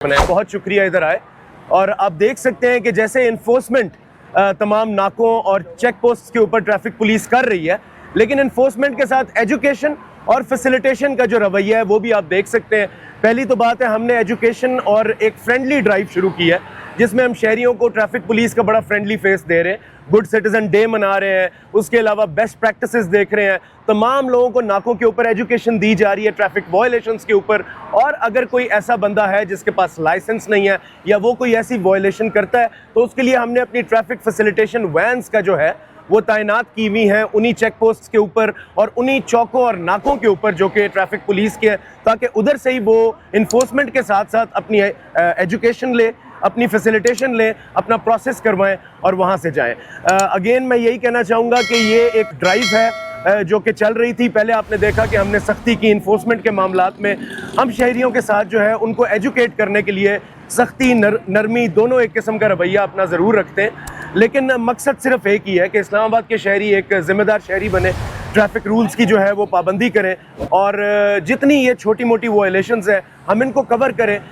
बहुत शुक्रिया इधर आए। और आप देख सकते हैं कि जैसे इन्फोर्समेंट तमाम नाकों और चेक पोस्ट के ऊपर ट्रैफिक पुलिस कर रही है, लेकिन इन्फोर्समेंट के साथ एजुकेशन और फैसिलिटेशन का जो रवैया है वो भी आप देख सकते हैं। पहली तो बात है, हमने एजुकेशन और एक फ्रेंडली ड्राइव शुरू की है जिसमें हम शहरियों को ट्रैफिक पुलिस का बड़ा फ्रेंडली फेस दे रहे हैं, गुड सिटीजन डे मना रहे हैं, उसके अलावा बेस्ट प्रैक्टिसेस देख रहे हैं, तमाम लोगों को नाकों के ऊपर एजुकेशन दी जा रही है ट्रैफिक वायलेशंस के ऊपर। और अगर कोई ऐसा बंदा है जिसके पास लाइसेंस नहीं है या वो कोई ऐसी वायलेशन करता है तो उसके लिए हमने अपनी ट्रैफिक फैसिलिटेशन वैन्स का जो है वो तैनात की हुई हैं उन्हीं चेक पोस्ट के ऊपर और उन्हीं चौकों और नाकों के ऊपर जो कि ट्रैफिक पुलिस के हैं, ताकि उधर से ही वो इन्फोर्समेंट के साथ साथ अपनी एजुकेशन ले, अपनी फैसिलिटेशन लें, अपना प्रोसेस करवाएं और वहाँ से जाएं। अगेन मैं यही कहना चाहूँगा कि ये एक ड्राइव है जो कि चल रही थी। पहले आपने देखा कि हमने सख्ती की इन्फोर्समेंट के मामलात में। हम शहरियों के साथ जो है उनको एजुकेट करने के लिए सख्ती नरमी दोनों एक किस्म का रवैया अपना ज़रूर रखते हैं, लेकिन मकसद सिर्फ एक ही है कि इस्लामाबाद के शहरी एक ज़िम्मेदार शहरी बने, ट्रैफिक रूल्स की जो है वो पाबंदी करें और जितनी ये छोटी मोटी वायलेशंस है हम इनको कवर करें।